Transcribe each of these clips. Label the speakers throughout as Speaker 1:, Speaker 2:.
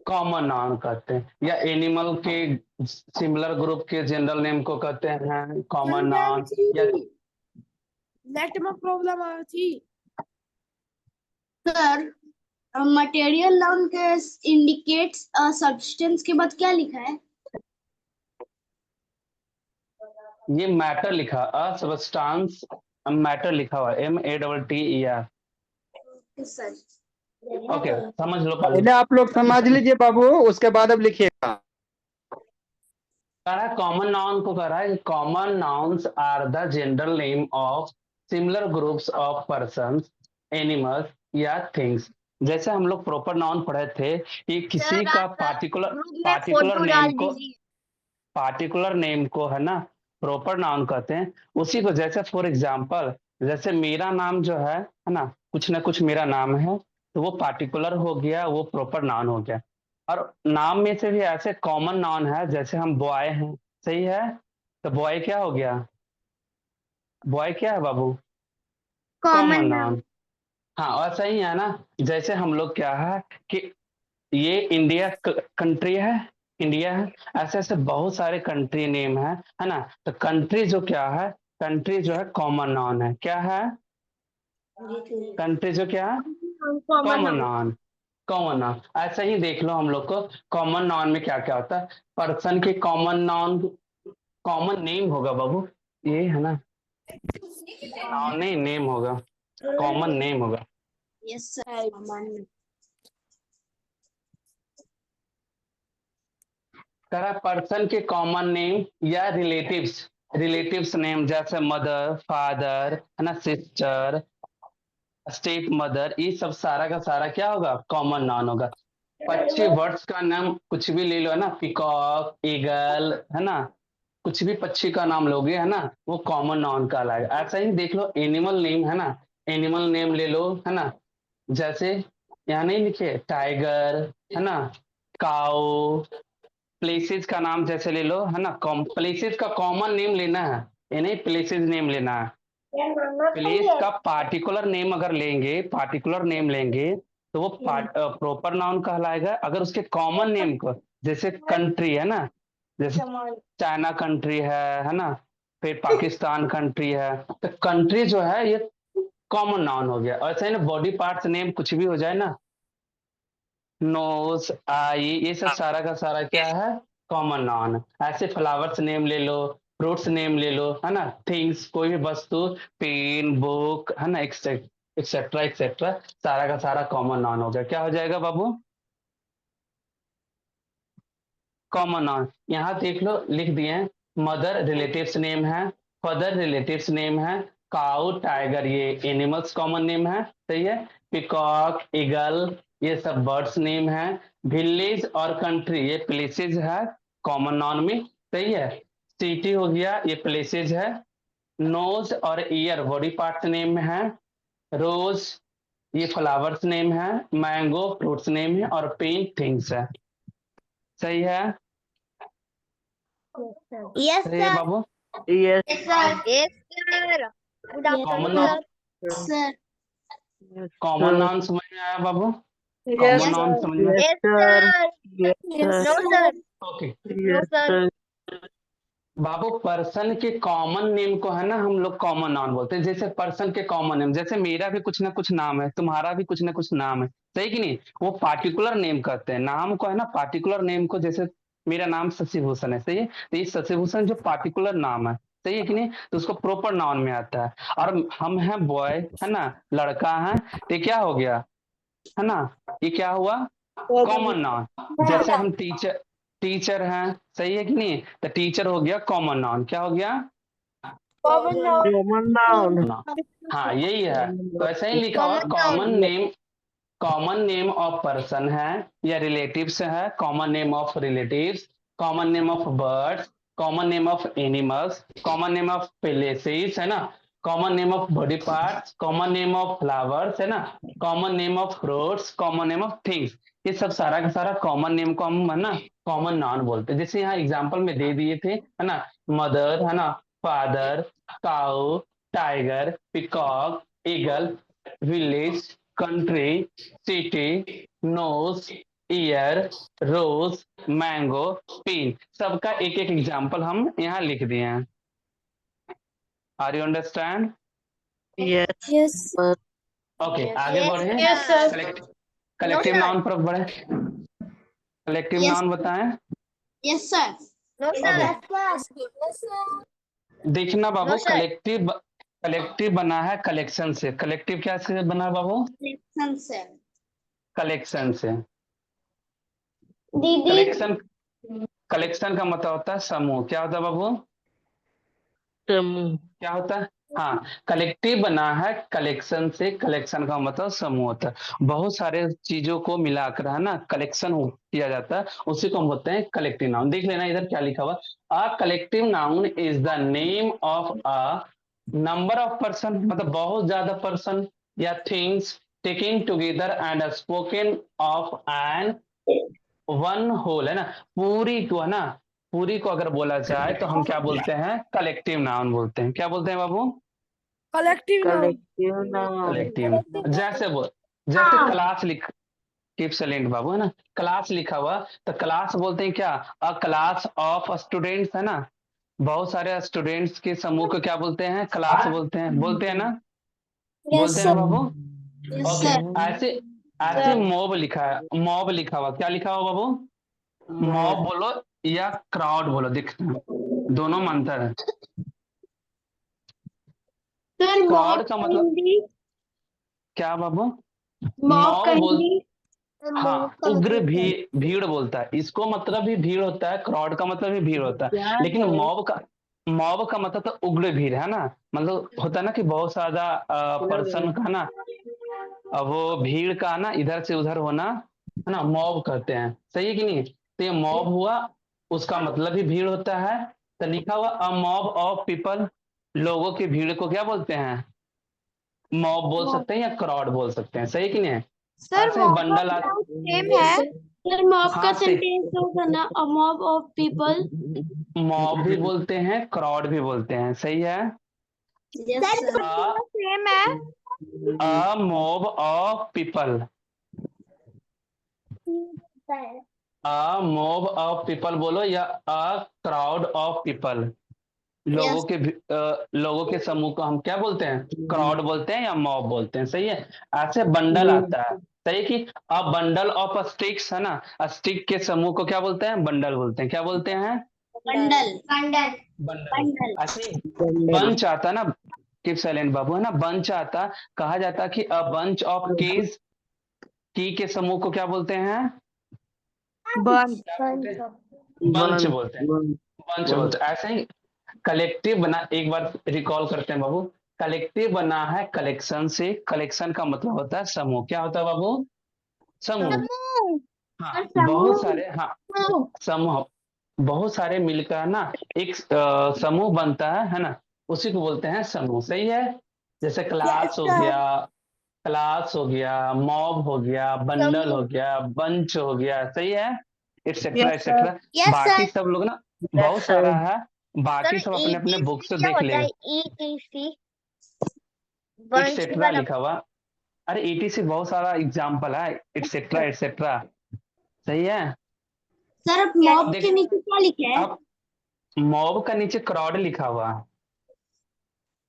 Speaker 1: Common noun कहते हैं, या एनिमल के सिमिलर ग्रुप के जनरल नेम को कहते हैं कॉमन नाउन। या
Speaker 2: नेट में प्रॉब्लम आ रही थी
Speaker 3: सर, मटेरियल नाउन के इंडिकेट्स सब्सटेंस के बाद क्या लिखा है?
Speaker 1: ये मैटर लिखा, अ सबस्टांस मैटर लिखा हुआ है, MATTER।
Speaker 3: सर
Speaker 1: ओके, समझ लो पहले।
Speaker 4: पहले आप लोग समझ लीजिए बाबू, उसके बाद अब लिखिएगा।
Speaker 1: कह रहा है कॉमन नाउन को, कह रहा है common nouns are the general name of similar groups of persons, animals या थिंग्स। जैसे हम लोग प्रॉपर नाउन पढ़े थे कि किसी का पार्टिकुलर नेम को है ना प्रॉपर नाउन कहते हैं। उसी को जैसे फॉर एग्जांपल, जैसे मेरा नाम जो है ना कुछ ना कुछ मेरा नाम है, तो वो पार्टिकुलर हो गया, वो प्रॉपर नाउन हो गया। और नाम में से भी ऐसे कॉमन नाउन है, जैसे हम बॉय हैं, सही है, तो बॉय क्या हो गया? बॉय क्या है बाबू? Common noun. हाँ, और सही है ना। जैसे हम लोग क्या है कि ये इंडिया कंट्री है, इंडिया है, ऐसे ऐसे बहुत सारे कंट्री नेम है ना। तो कंट्री जो क्या है, कंट्री जो है कॉमन नाउन है। क्या है? कंट्री जो क्या है, कॉमन नाउन। कॉमन नाउन ऐसे ही देख लो हम लोग को कॉमन नाउन में क्या क्या होता है। पर्सन के कॉमन नाउन, कॉमन नेम होगा बाबू, ये है ना, नाउन नहीं नेम होगा, कॉमन नेम होगा।
Speaker 3: Yes sir.
Speaker 1: करा पर्सन के कॉमन नेम या रिलेटिव्स, रिलेटिव्स नेम जैसे मदर, फादर है ना, सिस्टर, स्टेप मदर, ये सब सारा का सारा क्या होगा? कॉमन नाउन होगा। पक्षी वर्ड्स का नाम कुछ भी ले लो है ना, पिकॉक, ईगल है ना, कुछ भी पक्षी का नाम लोगे है ना, वो कॉमन नाउन का लाएगा। ऐसा ही देख लो एनिमल नेम है ना, एनिमल नेम ले लो है ना, जैसे यहाँ नहीं लिखे टाइगर है ना, काऊ। प्लेसेस का नाम जैसे ले लो है ना, प्लेसेस का कॉमन नेम लेना है, ये नहीं प्लेसेस नेम लेना है। प्लेस का पार्टिकुलर नेम अगर लेंगे, पार्टिकुलर नेम लेंगे तो वो प्रॉपर नाउन कहलाएगा। अगर उसके कॉमन नेम को, जैसे कंट्री है ना, जैसे चाइना कंट्री है ना, फिर पाकिस्तान कंट्री है, तो कंट्री जो है ये कॉमन नाउन हो गया। और ऐसे ही ना बॉडी पार्ट्स नेम कुछ भी हो जाए ना, नोज, आई, ये सब सारा का सारा क्या है? Common noun. ऐसे फ्लावर्स नेम ले लो, फ्रूट्स नेम ले लो है ना, थिंग्स कोई भी वस्तु, पेन, बुक है ना, एक्सेट्रा एक्सेट्रा, सारा का सारा कॉमन नाउन हो गया। क्या हो जाएगा बाबू? Common noun. यहाँ देख लो लिख दिए हैं, मदर रिलेटिव्स नेम है, फादर रिलेटिव्स नेम है, काउ, टाइगर ये एनिमल्स कॉमन नेम है, सही है। पिकॉक, ईगल ये सब बर्ड्स नेम है। विलेज और कंट्री ये प्लेसेस है कॉमन नाउन में, सही है। सिटी हो गया, ये प्लेसेस है। नोज और ईयर बॉडी पार्ट नेम है। रोज ये फ्लावर्स नेम है। मैंगो फ्रूट्स नेम है, और पेन थिंग्स है, सही है।
Speaker 3: यस
Speaker 1: सही है
Speaker 3: सर।
Speaker 1: बाबू।
Speaker 4: Yes
Speaker 3: sir. Yes sir. Good
Speaker 1: common
Speaker 3: afternoon sir.
Speaker 1: Common noun समझ में आया बाबू?
Speaker 4: यस
Speaker 1: कॉमन नाउन समझ में?
Speaker 3: Yes sir.
Speaker 4: Yes
Speaker 3: no sir.
Speaker 1: Okay
Speaker 3: no sir.
Speaker 1: बाबू, पर्सन के कॉमन नेम को है ना हम लोग कॉमन नाउन बोलते हैं। जैसे पर्सन के कॉमन नेम, जैसे मेरा भी कुछ ना कुछ नाम है, तुम्हारा भी कुछ ना कुछ नाम है, सही कि नहीं? वो पार्टिकुलर नेम कहते हैं, नाम को है ना पार्टिकुलर नेम को। जैसे मेरा नाम शशिभूषण है, सही है, तो ये शशिभूषण जो पार्टिकुलर नाम है, सही है कि नहीं, तो उसको प्रॉपर नाउन में आता है। और हम हैं बॉय है ना, लड़का है, तो ये क्या हो गया है ना, ये क्या हुआ? Common noun. जैसे हम टीचर, टीचर हैं, सही है कि नहीं, तो टीचर हो गया कॉमन नाउन। क्या हो गया?
Speaker 4: Common noun.
Speaker 1: हाँ यही है। तो ऐसे ही लिखा हुआ कॉमन नेम ऑफ पर्सन है या रिलेटिव्स है, common name of relatives, common name of birds, common name of animals, common name of places है ना, common name of body parts, common name of flowers है ना, common name of fruits, common name of things. ये सब सारा का सारा common name को हम है ना कॉमन नाउन बोलते हैं। जैसे यहाँ एग्जाम्पल में दे दिए थे है ना, मदर है ना, father, cow, tiger, peacock, eagle, village, country, city, nose, ear, rose, mango, pin, सबका एक एक एग्जाम्पल हम यहाँ लिख दिए हैं। Are you understand?
Speaker 4: Yes.
Speaker 2: Yes
Speaker 4: Sir.
Speaker 1: Okay, आगे बढ़े।
Speaker 2: यस सर
Speaker 1: कलेक्टिव नाउन पर बढ़े। Collective
Speaker 3: Yes.
Speaker 1: नाउन बताएं।
Speaker 3: Yes sir.
Speaker 1: देखना बाबू,
Speaker 3: No, sir.
Speaker 1: कलेक्टिव बना है कलेक्शन से। कलेक्टिव क्या से बना है बाबू?
Speaker 3: Collection sir.
Speaker 1: कलेक्शन से।
Speaker 3: दीदी
Speaker 1: कलेक्शन कलेक्शन का मतलब होता है समूह। क्या होता है बाबू?
Speaker 4: समूह।
Speaker 1: क्या होता है? हाँ, कलेक्टिव बना है कलेक्शन से। कलेक्शन का मतलब समूह होता है। बहुत सारे चीजों को मिलाकर है ना कलेक्शन किया जाता है, उसी को हम बोलते हैं कलेक्टिव नाउन। देख लेना इधर क्या लिखा हुआ। A collective noun is the name of a number of person, मतलब बहुत ज्यादा पर्सन या things taking together and spoken of an one whole, है ना। पूरी को, है ना, पूरी को अगर बोला जाए तो हम क्या बोलते हैं? कलेक्टिव नाउन बोलते हैं। क्या बोलते हैं बाबू?
Speaker 2: Collective noun
Speaker 4: collective noun.
Speaker 1: Collective. जैसे क्लास लिख, कीप साइलेंट बाबू, है ना। क्लास लिखा हुआ तो क्लास बोलते हैं क्या? अ क्लास ऑफ स्टूडेंट्स, है ना। बहुत सारे स्टूडेंट्स के समूह को क्या बोलते हैं? क्लास बोलते हैं ना।
Speaker 2: यस
Speaker 1: बोलते हैं ना
Speaker 2: सर
Speaker 1: बाबू।
Speaker 3: Yes
Speaker 1: okay,
Speaker 3: sir.
Speaker 1: ऐसे ऐसे मॉब लिखा है, मॉब लिखा हुआ। क्या लिखा हुआ बाबू? Mob
Speaker 4: mob.
Speaker 1: बोलो या क्राउड बोलो, दिखना दोनों में अंतर है।
Speaker 3: सर मॉब
Speaker 1: क्राउड का
Speaker 3: का
Speaker 1: मतलब
Speaker 3: हिंदी
Speaker 1: क्या बाबू?
Speaker 3: मॉब का
Speaker 1: मॉब बोल,
Speaker 3: हिंदी
Speaker 1: हाँ, उग्र भीड़ बोलता है इसको, मतलब भी भीड़ होता है। क्राउड का मतलब भी भीड़ होता है,
Speaker 4: क्या
Speaker 1: लेकिन
Speaker 4: है?
Speaker 1: मॉब का मतलब तो उग्र भीड़, है ना। मतलब होता है ना कि बहुत ज्यादा पर्सन का ना, वो भीड़ का ना इधर से उधर होना, है ना, मॉब कहते हैं। सही है कि नहीं? तो ये मॉब हुआ, उसका मतलब भी भीड़ होता है। तो लिखा हुआ अ मॉब ऑफ पीपल, लोगों की भीड़ को क्या बोलते हैं? मॉब बोल सकते हैं या क्राउड बोल सकते हैं। सही कि नहीं?
Speaker 3: सर
Speaker 1: ऐसे ही
Speaker 3: मॉब का
Speaker 1: बंडल आ,
Speaker 3: सेम है। सर मॉब का
Speaker 1: हाँ से
Speaker 3: सेंटेंस होगा ना a mob of people.
Speaker 1: Mob भी बोलते हैं, क्राउड भी बोलते हैं। सही है।
Speaker 3: यस सर
Speaker 1: अ
Speaker 3: सेम है।
Speaker 1: A mob of people, a mob of people बोलो या a crowd of people.
Speaker 3: Yes
Speaker 1: लोगों के समूह को हम क्या बोलते हैं? क्राउड बोलते हैं या मॉब बोलते हैं। सही है। ऐसे बंडल आता है। सही है कि अ बंडल ऑफ स्टिक्स, है ना। स्टिक के समूह को क्या बोलते हैं? बंडल बोलते हैं। क्या बोलते हैं?
Speaker 3: Bundle bundle
Speaker 1: bundle.
Speaker 3: बंडल
Speaker 1: ऐसे
Speaker 4: बंडल।
Speaker 1: बंच आता है ना, कीप साइलेंट बाबू, है ना। बंच आता, कहा जाता है कि अ बंच ऑफ कीज, की के समूह को क्या बोलते हैं?
Speaker 2: बंद
Speaker 1: क्या बोलते हैं? बंच
Speaker 4: बंद।
Speaker 1: बोलते हैं।
Speaker 4: बंद।
Speaker 1: बंच
Speaker 4: बंद।
Speaker 1: बोलते हैं। ऐसे ही कलेक्टिव बना, एक बार रिकॉल करते हैं बाबू। कलेक्टिव बना है कलेक्शन से। कलेक्शन का मतलब होता है समूह। क्या होता है बाबू? समूह।
Speaker 3: समूह।
Speaker 1: हाँ,
Speaker 3: सर
Speaker 1: बहुत
Speaker 3: समूह
Speaker 1: सारे, हाँ, समूह बहुत सारे मिलकर ना एक समूह बनता है ना। उसी को बोलते हैं समूह। सही है। जैसे
Speaker 3: यस
Speaker 1: क्लास हो
Speaker 3: सर
Speaker 1: गया, मॉब हो गया, बंडल हो
Speaker 3: समूह।
Speaker 1: गया, बंच हो गया। सही है। Etcetera
Speaker 2: yes sir
Speaker 1: etcetera.
Speaker 3: Yes
Speaker 1: बाकी
Speaker 3: सर।
Speaker 1: सब लोग ना
Speaker 4: यस
Speaker 1: बहुत
Speaker 4: सर।
Speaker 1: सारा है, बाकी
Speaker 3: सर
Speaker 1: सब अपने अपने बुक
Speaker 3: ईटीसी
Speaker 1: से
Speaker 3: क्या
Speaker 1: देख
Speaker 3: होता है?
Speaker 1: लेगा।
Speaker 3: ईटीसी वंश
Speaker 1: एटसेट्रा
Speaker 3: वाला।
Speaker 1: लिखा हुआ। अरे ईटी से बहुत सारा एग्जाम्पल है, एटसेट्रा एटसेट्रा। सही है।
Speaker 3: सर अब
Speaker 1: अब
Speaker 3: मॉब के
Speaker 1: देख,
Speaker 3: नीचे क्या लिखा है?
Speaker 1: अब मॉब का नीचे क्राउड लिखा हुआ है।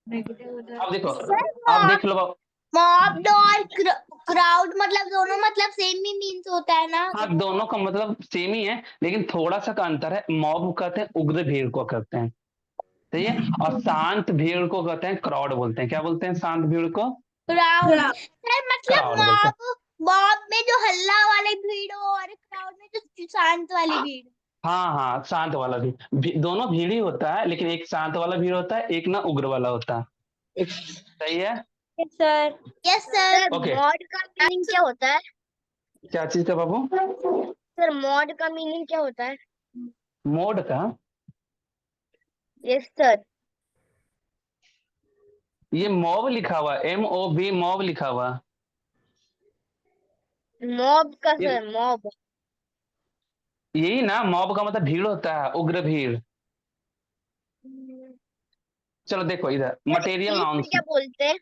Speaker 1: अब देखो,
Speaker 3: सर
Speaker 1: अब देख लो।
Speaker 3: मॉब और क्राउड मतलब दोनों मतलब सेम ही मीन्स होता है ना?
Speaker 1: हाँ, दोनों का मतलब सेम ही है, लेकिन थोड़ा सा का अंतर है। मॉब कहते हैं उग्र भीड़ को कहते हैं। सही है। और शांत भीड़ को कहते हैं क्राउड बोलते हैं। क्या बोलते हैं? शांत भीड़ को
Speaker 3: क्राउड सर मतलब
Speaker 1: क्राउड बोलते हैं।
Speaker 3: मॉब मॉब में जो हल्ला वाली भीड़ हो और क्राउड में जो शांत वाली भीड़।
Speaker 1: हाँ हाँ, शांत वाला दोनों भीड़ ही होता है, लेकिन एक शांत वाला भीड़ होता है, एक ना उग्र वाला होता है। सही है।
Speaker 3: Yes sir. Yes sir
Speaker 1: okay,
Speaker 3: mod का मीनिंग क्या होता है?
Speaker 1: क्या चीज का बाबू?
Speaker 3: सर मॉड का मीनिंग क्या होता है?
Speaker 1: मोड का?
Speaker 3: Yes sir.
Speaker 1: ये मॉब लिखा हुआ, MOB, मॉब लिखा हुआ।
Speaker 3: मॉब का
Speaker 1: ये
Speaker 3: सर मॉब।
Speaker 1: यही ना, मॉब का मतलब भीड़ होता है, उग्र भीड़। चलो देखो इधर,
Speaker 3: सर
Speaker 1: मटेरियल
Speaker 3: इंग्लिश में
Speaker 1: नाउन्स।
Speaker 3: क्या बोलते हैं?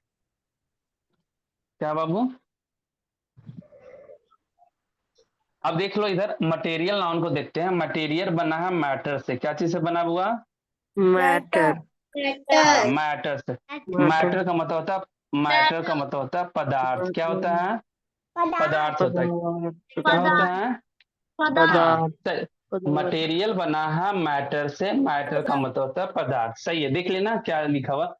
Speaker 1: क्या बाबू? अब देख लो इधर मटेरियल नाउन को देखते हैं। मटेरियल बना है मैटर से। क्या चीज से बना हुआ?
Speaker 4: Matter.
Speaker 1: हाँ, मैटर से।
Speaker 4: Matter.
Speaker 1: मैटर का मतलब होता है, मैटर का मतलब होता है पदार्थ। क्या होता है? पदार्थ होता है। क्या होता है?
Speaker 4: पदार्थ.
Speaker 1: मटेरियल बना है मैटर से। मैटर का मतलब होता है पदार्थ। सही है, देख लेना क्या लिखा हुआ।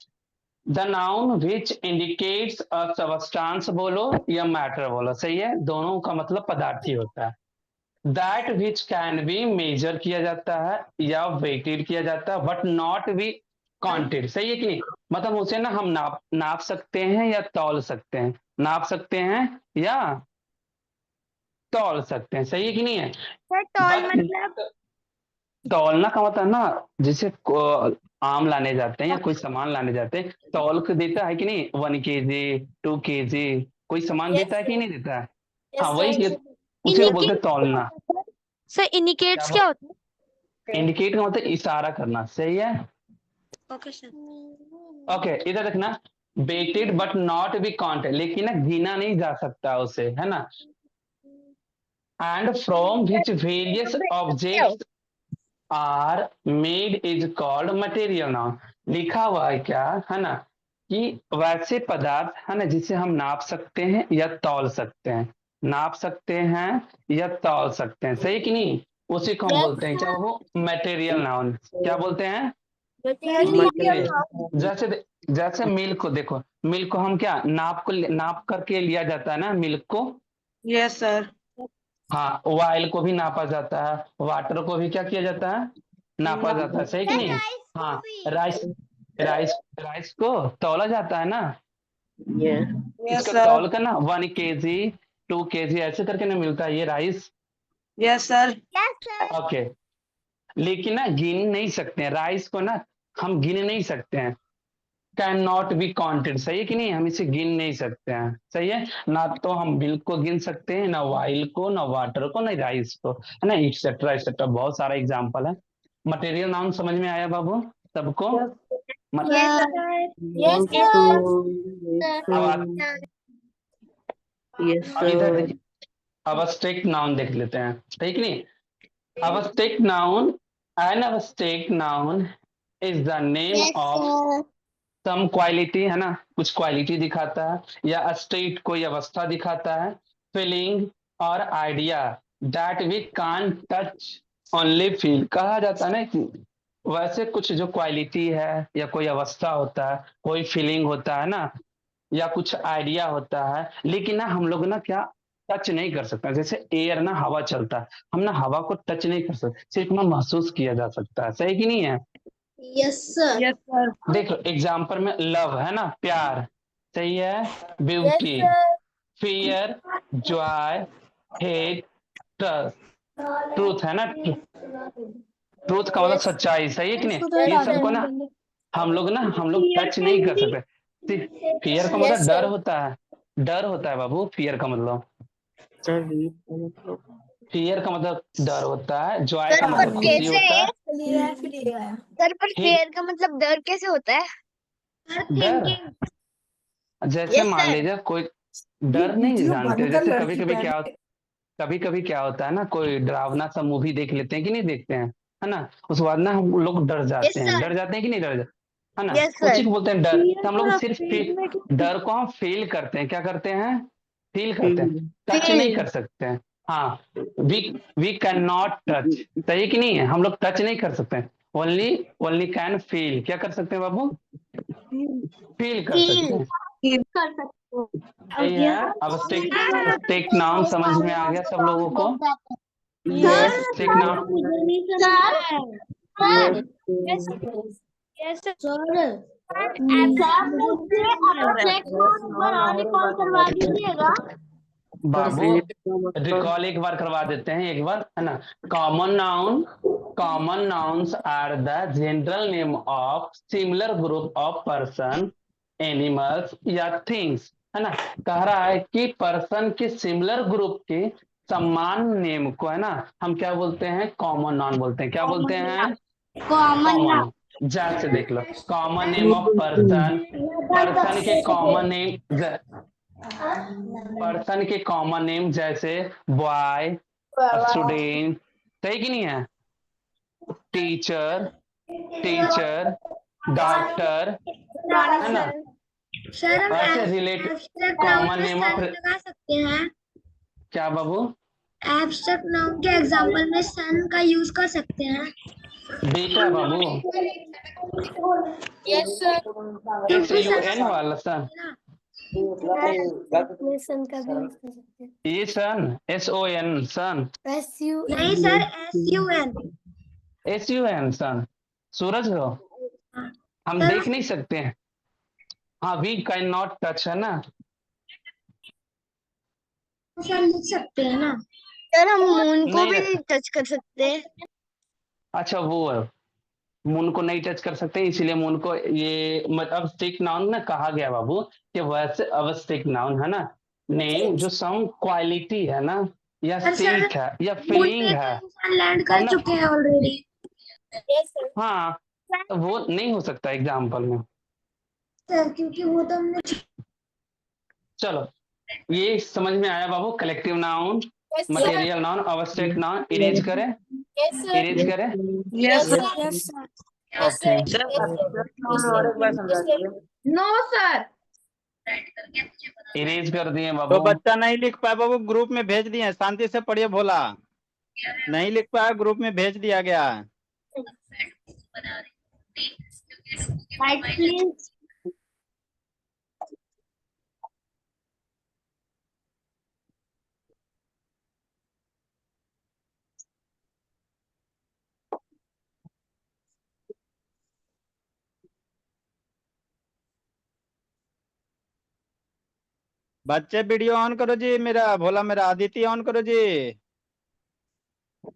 Speaker 1: The noun which indicates a substance बोलो या मैटर बोलो, सही है, दोनों का मतलब पदार्थ ही होता है। That which can be measure किया जाता है या वेटेड किया जाता है, बट नॉट बी काउंटेड। सही है कि नहीं? मतलब उसे ना हम नाप नाप सकते हैं या तौल सकते हैं। नाप सकते हैं या तौल सकते हैं। सही है कि नहीं है?
Speaker 2: सर टॉल
Speaker 1: बट
Speaker 2: मतलब
Speaker 1: तौलना का मतलब ना, जैसे आम लाने जाते हैं या कोई सामान लाने जाते हैं, तौल के देता है कि नहीं, 1 kg 2 kg, कोई सामान देता है कि नहीं देता है? हाँ वही उसे बोलते हैं तौलना।
Speaker 2: सर इंडिकेट्स क्या होता है?
Speaker 1: इंडिकेट का मतलब इशारा करना। सही है।
Speaker 2: Okay sir.
Speaker 1: ओके, इधर देखना। Weighted but not be counted, लेकिन ना गिना नहीं जा सकता उसे, है ना। And from which various objects are made is called material noun. लिखा हुआ है क्या, है ना, कि वैसे पदार्थ, है ना, जिसे हम नाप सकते हैं या तौल सकते हैं। नाप सकते हैं या तौल सकते हैं। सही कि नहीं? उसी को हम बोलते हैं क्या, वो मटेरियल नाउन। क्या बोलते हैं?
Speaker 4: Material.
Speaker 1: जैसे जैसे मिल्क को देखो। मिल्क को हम क्या नाप करके लिया जाता है ना, मिल्क को।
Speaker 4: Yes, sir.
Speaker 1: हाँ, ऑयल को भी नापा जाता है, वाटर को भी क्या किया जाता है, नापा जाता है। सही कि नहीं? हाँ, राइस राइस राइस को तौला जाता है ना।
Speaker 4: Yes. Yes,
Speaker 1: इसको
Speaker 4: sir.
Speaker 1: तौल कर ना 1 kg 2 kg ऐसे करके ना मिलता है ये राइस।
Speaker 4: Yes, sir.
Speaker 1: ओके, लेकिन ना गिन नहीं सकते हैं राइस को ना, हम गिन नहीं सकते हैं। Can not be counted. सही है कि नहीं? हम इसे गिन नहीं सकते हैं। सही है ना, तो हम मिल्क को गिन सकते हैं, ना ऑयल को, ना वाटर को, ना राइस को, है ना, एक्सेट्रा एक्सेट्रा, बहुत सारा एग्जाम्पल है। मटेरियल नाउन समझ में आया बाबू सबको? मत-
Speaker 4: Yes,
Speaker 1: अब
Speaker 4: Yes,
Speaker 1: अब इधर
Speaker 4: sir.
Speaker 1: देखिए, अबस्ट्रैक्ट नाउन देख लेते हैं। ठीक नहीं? Abstract noun, an abstract noun is the name of some quality, है ना, कुछ क्वालिटी दिखाता है या स्टेट कोई अवस्था दिखाता है, फीलिंग और idea that we can touch only feel. कहा जाता है ना कि वैसे कुछ जो क्वालिटी है या कोई अवस्था होता है, कोई फीलिंग होता है ना, या कुछ आइडिया होता है, लेकिन ना हम लोग ना क्या टच नहीं कर सकते। जैसे एयर ना, हवा चलता है, हम ना हवा को टच नहीं कर सकते, सिर्फ ना महसूस किया जा सकता है। सही कि नहीं है?
Speaker 3: Yes sir.
Speaker 4: Yes, sir.
Speaker 1: देख लो एग्जाम्पल में, लव है ना, प्यार। सही है। Beauty, fear, Joy, hate, trust, truth, है ना। ट्रूथ का मतलब सच्चाई। सही है कि नहीं? ये सबको ना हम लोग टच नहीं कर सकते। फियर का मतलब डर होता है। डर होता है बाबू, फियर का मतलब।
Speaker 4: Sir.
Speaker 1: फियर का मतलब डर होता है, जॉय
Speaker 2: सर
Speaker 1: का
Speaker 2: पर
Speaker 1: मतलब खुशी
Speaker 2: कैसे?
Speaker 1: होता है।
Speaker 2: सर पर
Speaker 1: हे-
Speaker 2: फेयर का मतलब डर कैसे होता है?
Speaker 1: डर, जैसे
Speaker 2: यस
Speaker 1: मान
Speaker 2: सर।
Speaker 1: लीजिए कोई, डर नहीं जानते, जैसे कभी कभी क्या होता है ना, कोई डरावना सा मूवी देख लेते हैं कि नहीं देखते हैं, है ना, उसके बाद ना हम लोग डर जाते
Speaker 2: यस
Speaker 1: हैं।
Speaker 2: सर।
Speaker 1: डर जाते हैं कि नहीं डर जाते, है ना,
Speaker 2: यस
Speaker 1: उसी
Speaker 2: सर।
Speaker 1: को बोलते हैं डर। तो हम लोग सिर्फ डर को हम फील करते हैं। क्या करते हैं? फील करते हैं, टच नहीं
Speaker 2: फील।
Speaker 1: कर सकते हैं। हाँ, we we can not touch. सही कि नहीं है? हम लोग टच नहीं कर सकते हैं। Only only can feel. क्या कर सकते हैं बाबू? फील कर सकते
Speaker 2: फील।
Speaker 1: हैं।
Speaker 3: कर सकते हो।
Speaker 1: सही है। अब स्टेक नाउन समझ में आ गया सब लोगों को?
Speaker 4: Yes.
Speaker 1: स्टेक noun,
Speaker 3: sir
Speaker 2: yes yes
Speaker 3: sir sir मुझे अब्स्ट्रैक्ट नोट पर और रिकॉल करवा दीजिएगा।
Speaker 1: बाबू रिकॉल एक बार करवा देते हैं, एक बार, है ना। Common nouns are the general name of similar group of person, animals या थिंग्स, है ना। कह रहा है कि पर्सन के सिमिलर ग्रुप के समान नेम को, है ना, हम क्या बोलते हैं? कॉमन नाउन बोलते हैं। क्या बोलते हैं?
Speaker 3: Common
Speaker 1: common.
Speaker 3: नाउन।
Speaker 1: जैसे देख लो, common name of person, person के कॉमन नेम, पर्सन के कॉमन नेम जैसे बॉय, स्टूडेंट, सही कि नहीं है? टीचर, टीचर, डॉक्टर, है ना?
Speaker 2: सर हम
Speaker 1: ऐसे रिलेट
Speaker 2: एब्स्ट्रैक्ट नाउन
Speaker 1: कॉमन
Speaker 2: में
Speaker 1: नेम
Speaker 2: सन
Speaker 1: ऑफ,
Speaker 2: लगा सकते हैं।
Speaker 1: क्या बाबू?
Speaker 2: एब्स्ट्रैक्ट नाउन के एग्जांपल में सन का यूज कर सकते हैं।
Speaker 1: बेटा बाबू,
Speaker 2: यस सर।
Speaker 1: एस
Speaker 2: क्योंकि
Speaker 1: यू एन वाला सन,
Speaker 2: ना
Speaker 5: सन का भी यूज कर सकते हैं।
Speaker 1: ये सन, एस ओ एन सन,
Speaker 2: नहीं sir, SUN।
Speaker 1: S U N sun, सूरज हो, हम
Speaker 2: सर
Speaker 1: देख नहीं सकते हैं। हाँ, वी कैन नॉट टच, है ना?
Speaker 2: सर लिख सकते हैं ना। सर हम मून को
Speaker 1: नहीं
Speaker 2: भी
Speaker 1: रख,
Speaker 2: टच कर सकते हैं।
Speaker 1: अच्छा वो है, मून को नहीं टच कर सकते, इसीलिए मून को ये मतलब स्टिक नाउन में कहा गया बाबू कि वैसे अवस्थिक नाउन है ना, नेम जो सम क्वालिटी है ना, या
Speaker 2: पर सर
Speaker 1: स्टेट है या
Speaker 2: मून
Speaker 1: फीलिंग
Speaker 2: पे
Speaker 1: है,
Speaker 2: तो इंसान लैंड
Speaker 1: और
Speaker 2: कर
Speaker 1: ना,
Speaker 2: चुके हैं ऑलरेडी। Yes sir.
Speaker 1: हाँ, तो वो नहीं हो सकता एग्जाम्पल में।
Speaker 2: सर क्योंकि वो तो हमने।
Speaker 1: चलो, ये समझ में आया बाबू? Collective noun,
Speaker 2: yes sir.
Speaker 1: Material noun, अवस्थिक नाउन, इरेज करें,
Speaker 2: यस सर।
Speaker 1: इरेज करें।
Speaker 4: Yes sir.
Speaker 2: Yes sir.
Speaker 1: Okay,
Speaker 4: sir और एक बार समझा दीजिए।
Speaker 2: No sir.
Speaker 1: इरेज कर दिए
Speaker 6: तो
Speaker 1: बाबू।
Speaker 6: बच्चा नहीं लिख पाया बाबू, ग्रुप में भेज दिए हैं, शांति से पढ़िए भोला। नहीं लिख पाया, ग्रुप में भेज दिया गया है।
Speaker 3: Right please.
Speaker 6: बच्चे वीडियो ऑन करो जी, मेरा भोला, मेरा आदित्य ऑन करो जी।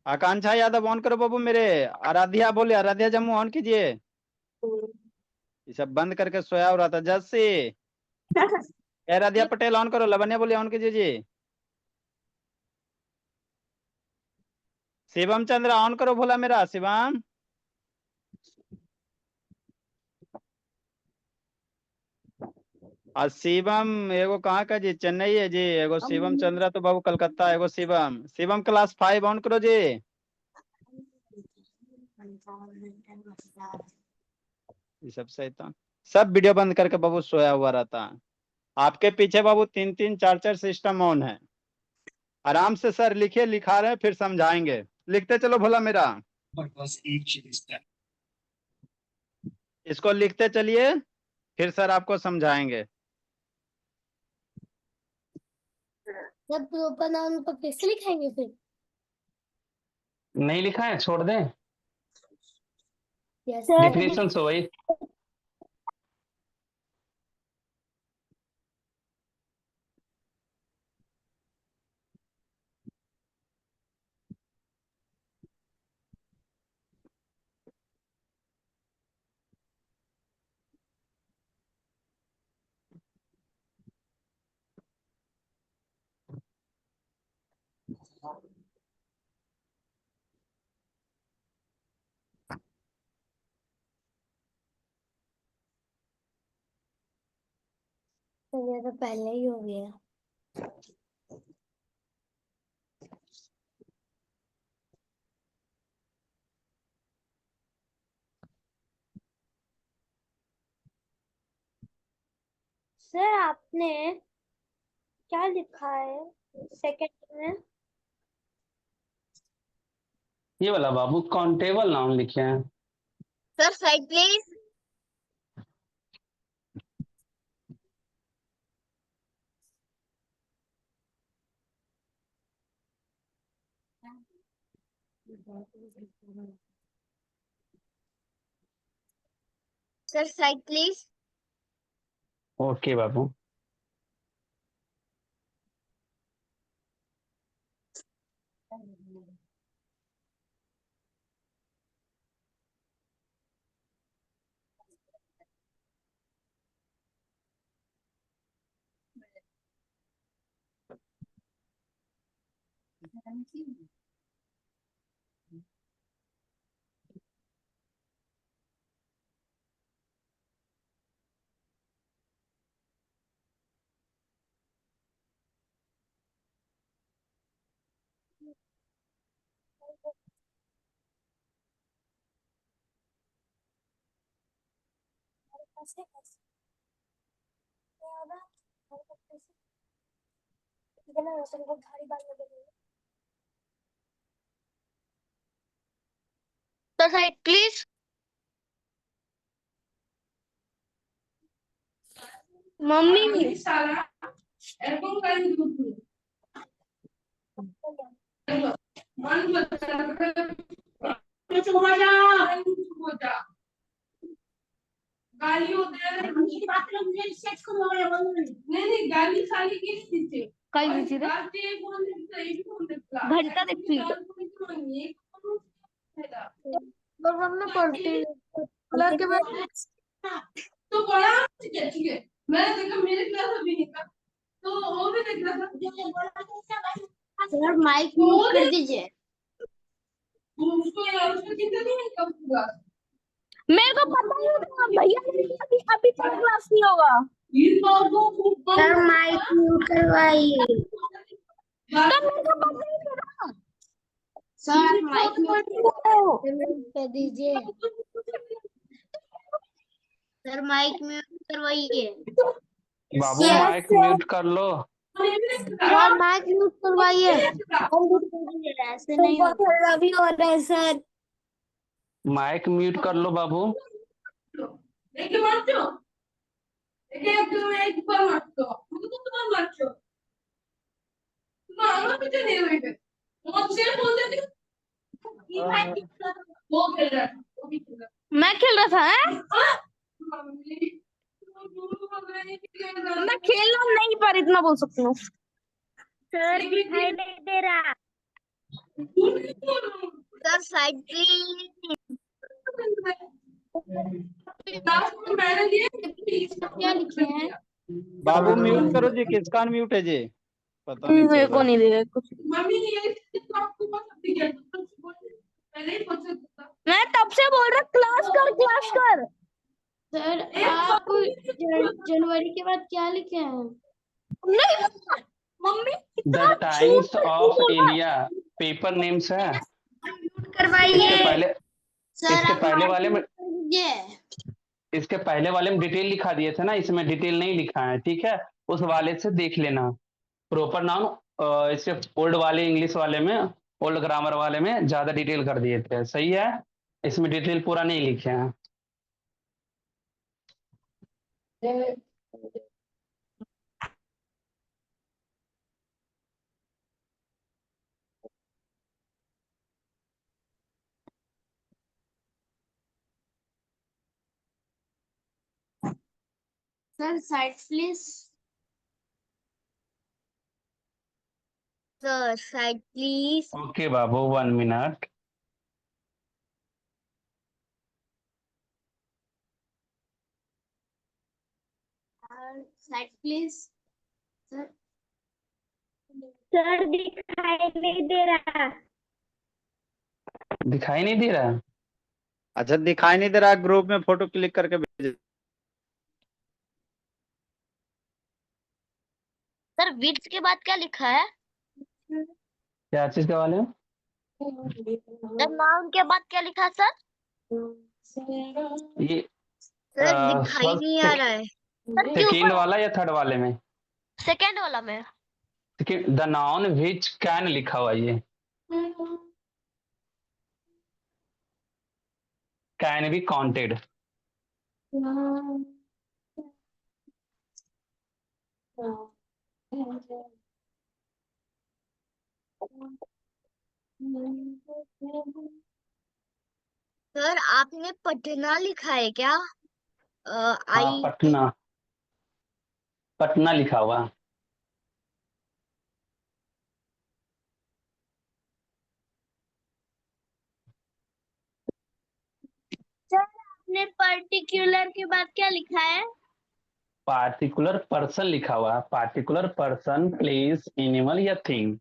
Speaker 6: आकांक्षा यादव ऑन करो बाबू मेरे। आराध्या बोले, आराध्या जम्मू ऑन कीजिए। ये सब बंद करके सोया हो रहा था। जस्सी, आराध्या पटेल ऑन करो। लवन्या बोले ऑन कीजिए जी। शिवम चंद्र ऑन करो भोला मेरा, शिवम। और शिवम एगो कहाँ का जी? चेन्नई है जी। एगो शिवम चंद्रा तो बाबू कलकत्ता। एगो शिवम, शिवम क्लास 5 ऑन करो जी। ये सब शैतान सब वीडियो बंद करके बाबू सोया हुआ रहता है। आपके पीछे बाबू 3-3 4-4 सिस्टम ऑन है। आराम से सर लिखिए, लिखा रहे हैं फिर समझाएंगे। लिखते चलो भोला मेरा, इसको लिखते चलिए, फिर सर आपको समझाएंगे।
Speaker 5: जब प्रॉपर नाउन को कैसे लिखेंगे फिर?
Speaker 1: नहीं लिखा है, छोड़ दें,
Speaker 5: यस
Speaker 1: डिफिनेशन हो वही।
Speaker 5: ये तो पहले ही हो गया। सर आपने क्या लिखा है सेकंड में?
Speaker 1: ये वाला बाबू काउंटेबल नाउन लिखे हैं।
Speaker 2: Sir side please. Sir side please.
Speaker 1: Okay Babu.
Speaker 5: The side, please. Mummy काय विचार घंटा देखती मम्मी पलटी कलर के बाद
Speaker 7: तो बड़ा ठीक है ठीक है। मैंने देखा मेरे क्लास अभी नहीं था तो वो भी देख रहा था।
Speaker 3: सर माइक म्यूट कर दीजिए।
Speaker 7: उसको यार उसको चिंता नहीं है कब होगा।
Speaker 5: मेरे को पता ही था भैया अभी अभी तक क्लास नहीं होगा
Speaker 7: इस बार को
Speaker 2: सर माइक म्यूट करवाइए।
Speaker 5: तो मेरे को पता ही था
Speaker 3: सर आप माइक म्यूट कर दीजिए। सर माइक म्यूट करवाइए।
Speaker 1: बाबू
Speaker 5: Yes,
Speaker 1: माइक
Speaker 5: sir.
Speaker 1: म्यूट कर लो।
Speaker 3: सर माइक म्यूट करवाइए। ऐसे नहीं होता।
Speaker 5: अभी हो रहा है सर
Speaker 1: माइक म्यूट कर लो बाबू।
Speaker 7: एक मारतो एक बार मारतो मुझे तो बार मारतो मामा पीछे नहीं बैठे मुझसे बोल देते वो खेल रहा है वो भी खेल रहा
Speaker 5: मैं खेल रहा था हैं?
Speaker 7: है।
Speaker 5: मैं खेलना नहीं पर इतना बोल सकती हूँ
Speaker 2: सर दिखाई नहीं दे रहा।
Speaker 3: Sir side please.
Speaker 7: मैंने दिया
Speaker 3: क्या लिखे हैं?
Speaker 6: बाबू म्यूट करो जी, किसका म्यूट है जी? पता नहीं
Speaker 5: मेरे
Speaker 6: चल
Speaker 5: को
Speaker 6: रहा।
Speaker 5: नहीं देगा कुछ
Speaker 7: मम्मी ने आपको बहुत दिया पहले ही पूछ सकता
Speaker 5: मैं तब से बोल रहा क्लास कर
Speaker 3: सर आप जनवरी के बाद क्या लिखे हैं?
Speaker 5: नहीं मम्मी
Speaker 1: द
Speaker 5: इतना
Speaker 1: टाइम्स
Speaker 5: झूठ
Speaker 1: ऑफ
Speaker 5: बोला।
Speaker 1: इंडिया पेपर नेम्स है।
Speaker 2: करवाइए।
Speaker 3: सर
Speaker 1: इसके
Speaker 3: आप
Speaker 1: पहले
Speaker 3: माइक
Speaker 1: वाले में
Speaker 3: म्यूट कर दीजिए।
Speaker 1: इसके पहले वाले में डिटेल लिखा दिए थे ना, इसमें डिटेल नहीं लिखा है, ठीक है। उस वाले से देख लेना प्रॉपर नाउन। इसके ओल्ड वाले इंग्लिश वाले में, ओल्ड ग्रामर वाले में ज्यादा डिटेल कर दिए थे, सही है। इसमें डिटेल पूरा नहीं लिखे हैं।
Speaker 3: Sir side please. Sir side please.
Speaker 1: Okay Babu 1 minute.
Speaker 3: Side please. Sir
Speaker 2: sir दिखाई नहीं दे रहा।
Speaker 1: दिखाई नहीं दे रहा।
Speaker 6: अच्छा दिखाई नहीं दे रहा, ग्रुप में फोटो क्लिक करके भेज।
Speaker 3: सर विड्थ के बाद क्या लिखा है?
Speaker 1: क्या चीज के वाले में?
Speaker 3: सर नाउन के बाद क्या लिखा है सर?
Speaker 1: ये
Speaker 3: सर दिखाई नहीं आ रहा है। सर के
Speaker 1: सेकेंड
Speaker 3: ऊपर
Speaker 1: वाला या थर्ड वाले में?
Speaker 3: सेकेंड वाला में।
Speaker 1: द नाउन विच कैन लिखा हुआ, ये कैन बी काउंटेड।
Speaker 3: सर आपने पटना लिखा है क्या?
Speaker 1: हाँ
Speaker 3: आई
Speaker 1: पटना, पटना लिखा हुआ।
Speaker 3: सर आपने पर्टिकुलर के बाद क्या लिखा है?
Speaker 1: पार्टिकुलर पर्सन लिखा हुआ, पार्टिकुलर पर्सन, प्लेस, एनिमल या थिंग।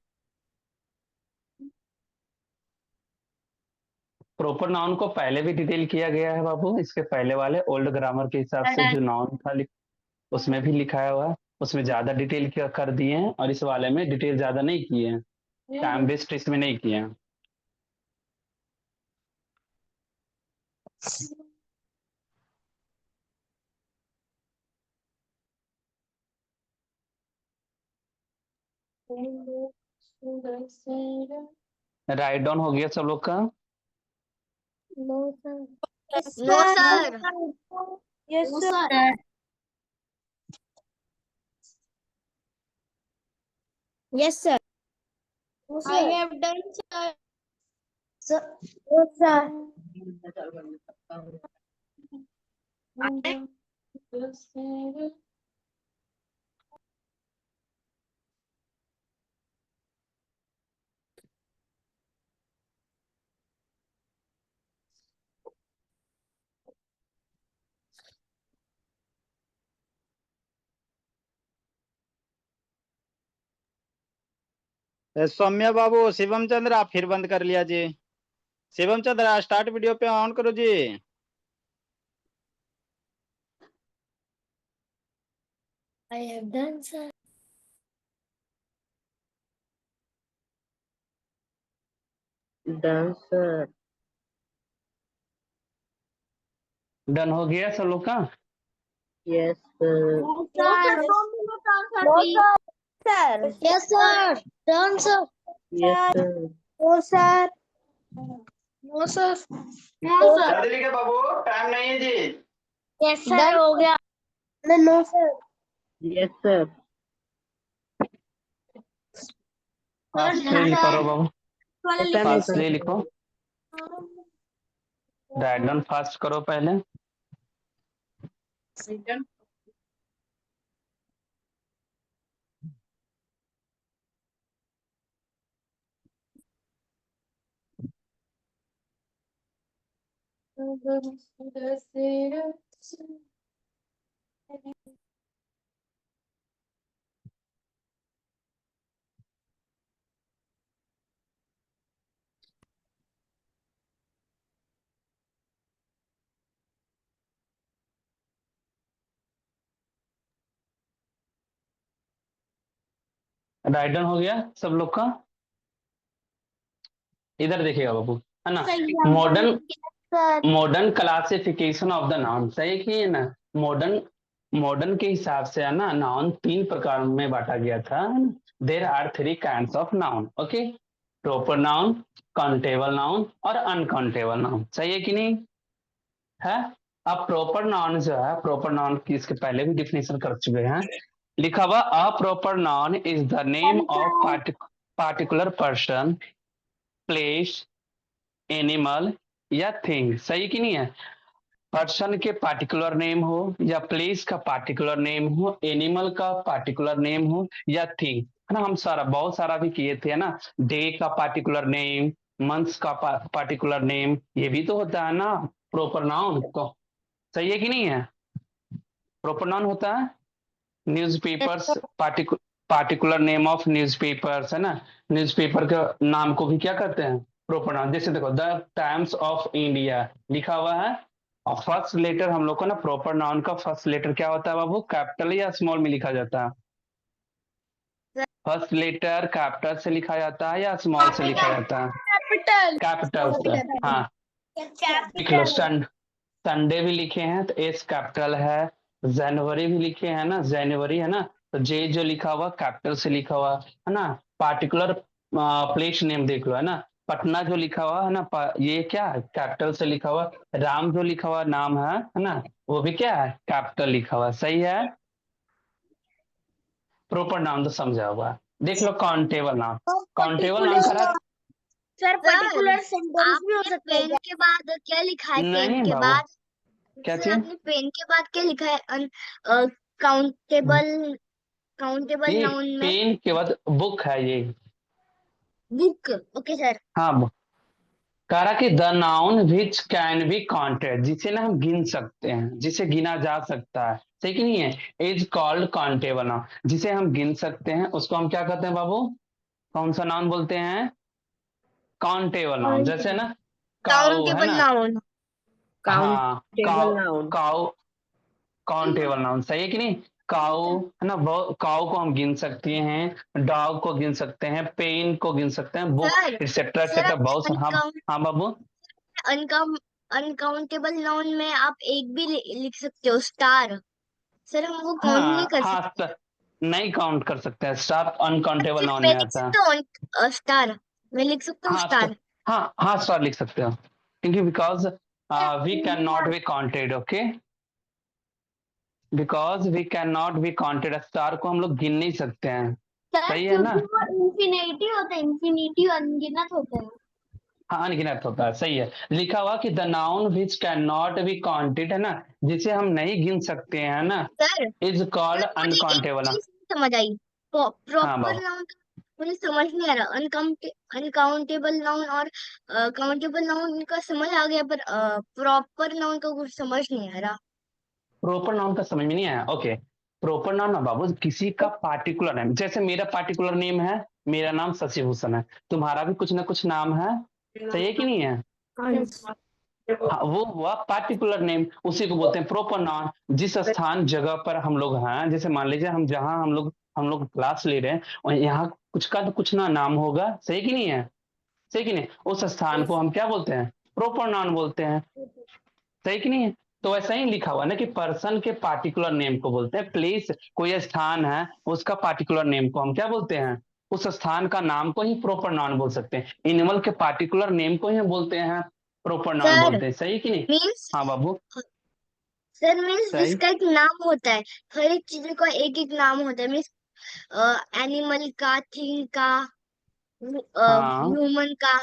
Speaker 1: प्रॉपर नाउन को पहले भी डिटेल किया गया है बाबू, इसके पहले वाले ओल्ड ग्रामर के हिसाब से जो नाउन था उसमें भी लिखाया हुआ है। उसमें ज्यादा डिटेल कर दिए हैं, और इस वाले में डिटेल ज्यादा नहीं किए हैं, टाइम वेस्ट इसमें नहीं किए हैं। राइट डाउन हो गया सब लोग का?
Speaker 2: No sir.
Speaker 3: No sir.
Speaker 2: Yes
Speaker 3: no
Speaker 2: sir.
Speaker 3: Sir.
Speaker 2: Yes sir.
Speaker 3: I have done sir.
Speaker 2: Yes sir.
Speaker 6: Saumya बाबू, शिवम चंद्र आप फिर बंद कर लिया जी। शिवम चंद्र स्टार्ट वीडियो पे ऑन करो ji.
Speaker 2: I have done sir.
Speaker 4: Done sir.
Speaker 1: Done हो गया सब लोग का?
Speaker 4: Yes sir.
Speaker 3: No sir. 2 minutes answer
Speaker 2: no
Speaker 3: please.
Speaker 2: Sir.
Speaker 3: Yes sir. Done sir.
Speaker 4: Yes sir.
Speaker 2: No sir.
Speaker 3: No sir. No sir.
Speaker 6: जल्दी लिखे बाबू, time नहीं है जी।
Speaker 2: यस
Speaker 3: Done हो गया.
Speaker 2: No sir.
Speaker 4: Yes sir.
Speaker 1: Fastly लिखो रो बाबू,
Speaker 3: वाला लिखो.
Speaker 1: फास्टली लिखो। राइट डाउन फास्ट करो पहले। राइट डाउन हो गया सब लोग का? इधर देखिएगा बाबू, है ना? Modern classification of the noun, सही कि है ना? मॉडर्न मॉडर्न के हिसाब से है ना, नाउन 3 प्रकार में बांटा गया था। There are 3 kinds of noun, okay? Proper noun, countable noun और अनकाउंटेबल नाउन, सही है कि नहीं है? अब प्रॉपर नाउन जो है, प्रॉपर नाउन की इसके पहले भी डिफिनेशन कर चुके हैं। लिखा हुआ a proper noun is the name of particular person, place, animal या थिंग, सही कि नहीं है? पर्सन के पार्टिकुलर नेम हो या प्लेस का पार्टिकुलर नेम हो, एनिमल का पार्टिकुलर नेम हो या थिंग, है ना? हम सारा बहुत सारा भी किए थे ना, डे का पार्टिकुलर नेम, मंथ्स का पार्टिकुलर नेम, ये भी तो होता है ना प्रॉपर नाउन को, सही है कि नहीं है? प्रॉपर नाउन होता है newspapers, particular name of newspapers, है ना? न्यूज़पेपर के नाम को भी क्या कहते हैं? Proper noun. जैसे देखो द टाइम्स ऑफ इंडिया लिखा हुआ है, और फर्स्ट लेटर हम लोग को ना प्रॉपर नाउन का फर्स्ट लेटर क्या होता है बाबू? कैपिटल या स्मॉल में लिखा जाता है? फर्स्ट लेटर कैपिटल से लिखा जाता है या स्मॉल से लिखा जाता है?
Speaker 3: Capital.
Speaker 1: कैपिटल से। हाँ, लिख लो। संडे भी लिखे हैं तो एस कैपिटल है। जनवरी भी लिखे हैं ना, जनवरी है ना, तो जे जो लिखा हुआ कैपिटल से लिखा हुआ है ना। पार्टिकुलर प्लेस नेम देख लो, है ना? पटना जो लिखा हुआ है ना, ये क्या है? कैपिटल से लिखा हुआ। राम जो लिखा हुआ नाम है ना, वो भी क्या है? कैपिटल लिखा हुआ, सही है? प्रॉपर नाम तो समझा हुआ। देख लो काउंटेबल नाम, काउंटेबल नाम खरा
Speaker 2: सर पर्टिकुलर सेंटेंस भी हो
Speaker 3: आपने
Speaker 2: सकता है
Speaker 3: पेन के बाद क्या लिखा है? पेन
Speaker 1: नहीं
Speaker 3: के
Speaker 1: बाबू,
Speaker 3: बाद
Speaker 1: क्या
Speaker 3: सर
Speaker 1: चीज?
Speaker 3: आपने पेन के बाद क्या लिखा है? काउंटेबल काउंटेबल
Speaker 1: ये
Speaker 3: नाउन में
Speaker 1: पेन के बाद बुक है ये।
Speaker 3: बुक. Okay sir.
Speaker 1: हाँ, कह रहा कि the noun which can be counted, जिसे ना हम गिन सकते हैं, जिसे गिना जा सकता है, सही कि नहीं है? Is called countable noun. जिसे हम गिन सकते हैं उसको हम क्या कहते हैं बाबू? कौन सा नाउन बोलते हैं? Countable noun. जैसे ना काऊ, है
Speaker 3: काउंटेबल
Speaker 1: ना?
Speaker 3: नाउन.
Speaker 1: हाँ,
Speaker 4: काउंटेबल
Speaker 1: काऊ,
Speaker 4: नाउन।
Speaker 1: काऊ काउंटेबल नाउन, सही है कि नहीं? काऊ है ना, काऊ को हम गिन सकते हैं, डॉग को गिन सकते हैं, पेन को गिन सकते हैं, book
Speaker 3: sir
Speaker 1: etcetera
Speaker 3: sir
Speaker 1: etcetera, बहुत हाँ।
Speaker 3: अनकाउंट
Speaker 1: हाँ बाबू,
Speaker 3: अनकाउंटेबल नाउन में आप एक भी लिख सकते हो, स्टार. सर हम वो काउंट नहीं
Speaker 1: हाँ
Speaker 3: कर
Speaker 1: हाँ
Speaker 3: सकते.
Speaker 1: नहीं काउंट कर सकते हैं, स्टार अनकाउंटेबल नाउन में आता है।
Speaker 2: स्टार मैं लिख सकता हूँ
Speaker 1: हाँ
Speaker 2: स्टार।
Speaker 1: हाँ स्टार लिख सकते हो, क्योंकि because we can not be counted, okay, because we can not be counted, star को हम लोग गिन नहीं सकते हैं। सही है ना?
Speaker 3: क्योंकि वो इंफिनिटी होता है, इंफिनिटी अनगिनत होता है।
Speaker 1: हाँ अनगिनत होता है, सही है। लिखा हुआ कि the noun which can not be counted, है ना, जिसे हम नहीं गिन सकते हैं ना,
Speaker 2: सर
Speaker 1: इज कॉल्ड
Speaker 2: सर मुझे एक
Speaker 1: अनकाउंटेबल।
Speaker 2: चीज समझ आई,
Speaker 1: हाँ
Speaker 2: प्रॉपर
Speaker 1: बाबू,
Speaker 2: नाउन मुझे समझ नहीं आ रहा। अनकाउंटेबल नाउन और काउंटेबल नाउन का समझ आ गया, पर प्रॉपर नाउन का कुछ समझ नहीं आ रहा।
Speaker 1: प्रॉपर नाउन का समझ में नहीं आया? ओके, प्रॉपर नाउन ना बाबू किसी का पार्टिकुलर नेम, जैसे मेरा पार्टिकुलर नेम है, मेरा नाम शशि भूषण है, तुम्हारा भी कुछ ना कुछ नाम है, सही है कि नहीं है? हाँ, वो हुआ पार्टिकुलर नेम, उसी को बोलते हैं प्रॉपर नाउन। जिस स्थान जगह पर हम लोग हैं, जैसे मान लीजिए हम जहाँ हम लोग क्लास ले रहे हैं, और यहाँ कुछ का तो कुछ ना नाम होगा, सही कि नहीं है? सही कि नहीं? उस स्थान को हम क्या बोलते हैं? प्रॉपर नाउन बोलते हैं, सही कि नहीं है? तो ऐसा ही लिखा हुआ ना कि पर्सन के पार्टिकुलर नेम को बोलते हैं, प्लेस कोई स्थान है उसका पार्टिकुलर नेम को हम क्या बोलते हैं? उस स्थान का नाम को ही प्रॉपर नाउन बोल सकते हैं। एनिमल के पार्टिकुलर नेम को ही हम बोलते हैं प्रॉपर नाउन
Speaker 2: सर
Speaker 1: बोलते हैं, सही कि नहीं?
Speaker 2: मीन्स
Speaker 1: हाँ बाबू,
Speaker 2: सर मीन्स
Speaker 1: सही।
Speaker 2: जिसका एक नाम होता है, हर एक चीज का एक एक नाम होता है। मीन्स एनिमल का, थिंग का,
Speaker 1: हाँ
Speaker 2: ह्यूमन का,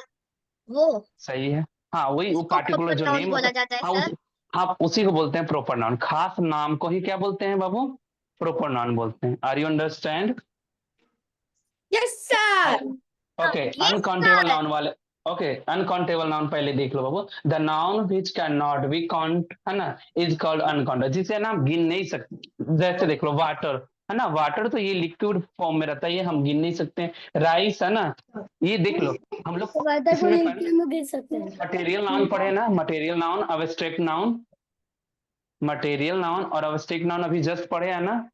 Speaker 2: वो
Speaker 1: सही है। हाँ वही, वो
Speaker 2: इसको
Speaker 1: पार्टिकुलर
Speaker 2: प्रॉपर
Speaker 1: जो
Speaker 2: नाउन
Speaker 1: नेम होता
Speaker 2: बोला
Speaker 1: है,
Speaker 2: जाता है
Speaker 1: हाँ
Speaker 2: सर।
Speaker 1: हाँ उसी को बोलते हैं प्रॉपर नाउन। खास नाम को ही क्या बोलते हैं बाबू? प्रॉपर नाउन बोलते हैं। Are you understand?
Speaker 5: Yes sir.
Speaker 1: Okay,
Speaker 2: yes
Speaker 1: uncountable
Speaker 2: sir.
Speaker 1: Noun वाले, ओके, अनकाउंटेबल नाउन पहले देख लो बाबू। The noun which can not be count, है ना, इज कॉल्ड अनकाउंटेबल, जिसे ना हम गिन नहीं सकते। जैसे देख लो वाटर, है ना, वाटर तो ये लिक्विड फॉर्म में रहता है, ये हम गिन नहीं सकते। राइस है ना, ये देख लो, हम लोग इसमें
Speaker 2: गिर सकते हैं।
Speaker 1: मटेरियल नाउन पढ़े ना, material noun, abstract noun, material noun और अब्स्ट्रैक्ट नाउन अभी जस्ट पढ़े है ना।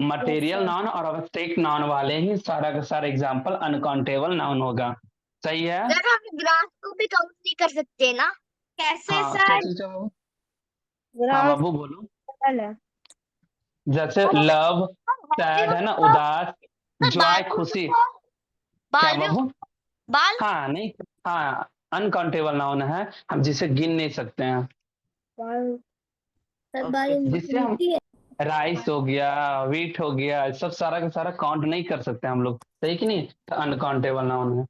Speaker 1: मटेरियल नाउन और अब्स्ट्रैक्ट नाउन वाले ही सारा का सारा एग्जांपल अनकाउंटेबल नाउन होगा, सही है?
Speaker 2: सर हम ग्राफ को भी काउंट नहीं कर सकते ना? कैसे
Speaker 1: हाँ क्या
Speaker 2: सर?
Speaker 1: चीज है बाबू? हाँ बाबू बोलो।
Speaker 2: सर
Speaker 1: जैसे लव, सैड है ना, उदास, जॉय,
Speaker 2: बाल
Speaker 1: खुशी। क्या
Speaker 2: बाल भी
Speaker 1: बाबू?
Speaker 2: बाल
Speaker 1: हाँ नहीं, हाँ अनकाउंटेबल नाउन है, हम जिसे गिन नहीं सकते हैं। जिससे हम, राइस हो गया, वीट हो गया, सब सारा का सारा काउंट नहीं कर सकते हम लोग, सही कि नहीं? अनकाउंटेबल नाउन है।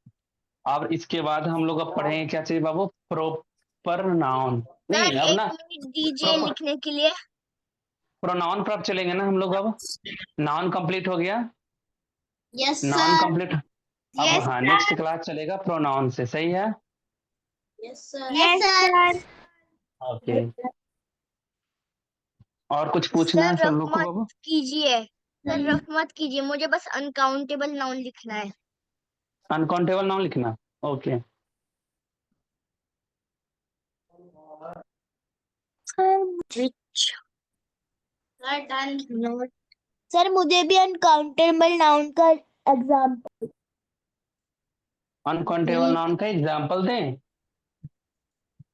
Speaker 1: और इसके बाद हम लोग अब पढ़ेंगे क्या चाहिए बाबू? Proper noun. नहीं
Speaker 2: सर
Speaker 1: अब
Speaker 2: एक
Speaker 1: ना,
Speaker 2: मिनट दीजिए
Speaker 1: प्रॉपर
Speaker 2: लिखने के लिए।
Speaker 1: प्रोनाउन पर अब चलेंगे ना हम लोग। अब नाउन कंप्लीट हो गया,
Speaker 3: यस
Speaker 1: नाउन
Speaker 3: सर।
Speaker 1: कंप्लीट। अब
Speaker 2: यस
Speaker 1: हाँ
Speaker 2: सर।
Speaker 1: नेक्स्ट क्लास चलेगा प्रोनाउन से, सही है?
Speaker 3: Yes sir.
Speaker 2: Yes sir.
Speaker 1: Okay, और कुछ पूछना
Speaker 2: सर
Speaker 1: है सब
Speaker 2: रफ
Speaker 1: लोग को
Speaker 2: मत
Speaker 1: बाबू?
Speaker 2: कीजिए, सर रफ मत कीजिए, मुझे बस अनकाउंटेबल नाउन लिखना है।
Speaker 1: अनकाउंटेबल नाउन लिखना, okay.
Speaker 2: Rich
Speaker 3: sir done.
Speaker 2: Not. Sir मुझे भी अनकाउंटेबल नाउन का एग्जाम्पल।
Speaker 1: अनकाउंटेबल नाउन का एग्जाम्पल दें?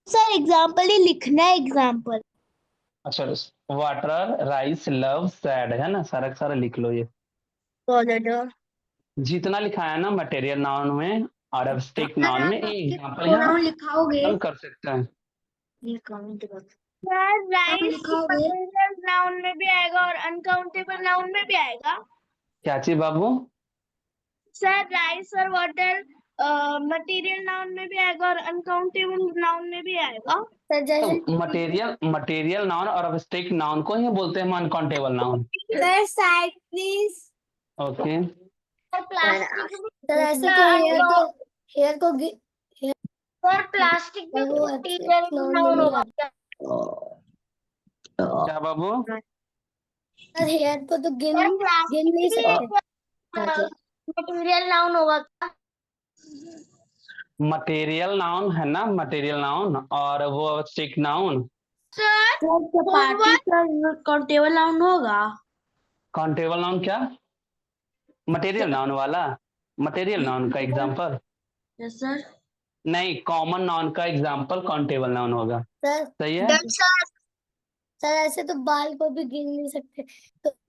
Speaker 2: सर एग्जाम्पल ही लिखना है, एग्जाम्पल।
Speaker 1: अच्छा, वाटर, राइस, लव, सैड, है ना, सारा का सारा लिख लो। ये जितना लिखा है ना मटेरियल नाउन में और एब्स्ट्रैक्ट नाउन में, ये एग्जाम्पल यहाँ
Speaker 2: प्रोनाउन लिखाओगे?
Speaker 1: हम कर सकते हैं।
Speaker 5: Sir rice
Speaker 2: लिखाओगे?
Speaker 5: नाउन में भी आएगा और अनकाउंटेबल नाउन में भी आएगा।
Speaker 1: क्या चीज बाबू?
Speaker 5: सर राइस और वाटर मटेरियल नाउन में भी आएगा और अनकाउंटेबल नाउन में भी आएगा।
Speaker 2: सर जैसे
Speaker 1: तो मटेरियल नाउन और एब्स्ट्रैक्ट नाउन को ही बोलते हैं uncountable noun.
Speaker 2: Sir side please.
Speaker 1: Okay,
Speaker 2: sir ऐसे तो हेयर को
Speaker 5: सर प्लास्टिक भी
Speaker 2: वो
Speaker 5: मटेरियल नाउन होगा क्या?
Speaker 1: क्या बाबू?
Speaker 2: सर हेयर को तो गिन
Speaker 5: सर
Speaker 2: नहीं सकते।
Speaker 5: मटेरियल नाउन होगा क्या?
Speaker 1: मटेरियल नाउन है ना, मटेरियल नाउन, और वो abstract noun.
Speaker 5: Sir
Speaker 3: countable noun होगा।
Speaker 1: काउंटेबल नाउन क्या? मटेरियल नाउन वाला, मटेरियल नाउन का एग्जांपल
Speaker 3: यस सर।
Speaker 1: नहीं, कॉमन नाउन का एग्जांपल काउंटेबल नाउन होगा,
Speaker 2: सर
Speaker 1: सही है?
Speaker 2: Done sir.
Speaker 8: सर ऐसे तो बाल को भी गिन नहीं सकते,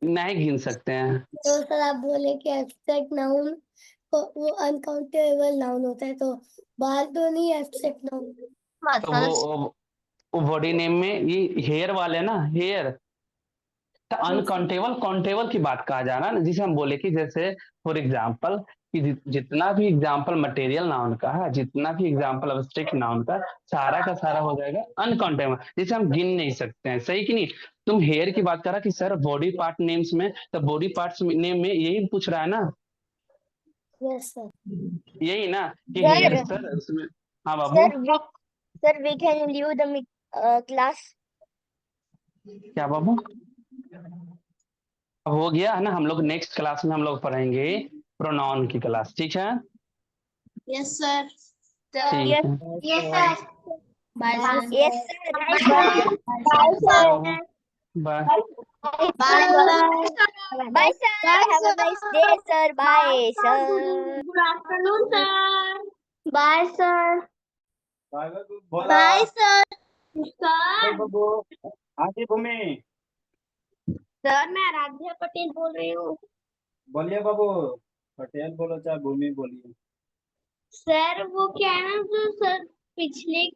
Speaker 1: नहीं गिन सकते हैं।
Speaker 8: तो सर आप बोले कि एब्स्ट्रैक्ट नाउन को वो अनकाउंटेबल नाउन होता है, तो बाल तो नहीं एब्स्ट्रैक्ट नाउन।
Speaker 1: तो वो बॉडी नेम में ये हेयर वाले ना, हेयर तो अनकाउंटेबल काउंटेबल की बात कहा जा रहा है ना, जिसे हम बोले कि जैसे फॉर एग्जांपल कि जितना भी एग्जांपल मटेरियल नाउन का है, जितना भी एग्जांपल एब्स्ट्रैक्ट नाउन का, सारा का सारा हो जाएगा अनकाउंटेबल, जिसे हम गिन नहीं सकते हैं। सही कि नहीं? तुम हेयर की बात करा कि सर बॉडी पार्ट नेम्स में, तो बॉडी पार्ट्स नेम में यही पूछ रहा है ना,
Speaker 8: यस सर।
Speaker 1: यही ना कि
Speaker 2: सर,
Speaker 1: हेयर सर उसमें। हाँ बाबू,
Speaker 2: sir we can leave the class.
Speaker 1: क्या बाबू? अब हो गया है ना, हम लोग नेक्स्ट क्लास में हम लोग पढ़ेंगे प्रोनाउन की क्लास, ठीक है?
Speaker 3: Yes sir.
Speaker 1: ठीक
Speaker 2: यस
Speaker 1: है।
Speaker 3: Yes sir. Bye sir.
Speaker 2: Yes sir, bye sir,
Speaker 1: bye.
Speaker 2: Bye bye sir, have a nice day sir, bye sir,
Speaker 5: good afternoon sir.
Speaker 2: Bye sir,
Speaker 3: bye sir.
Speaker 5: Sir
Speaker 6: हाँ जी भूमि,
Speaker 5: sir मैं आराध्या पटेल बोल रही हूँ।
Speaker 6: बोलिए बाबू। पटेल बोलो चाहे भूमि बोलिए।
Speaker 5: सर वो क्या है ना, जो सर पिछले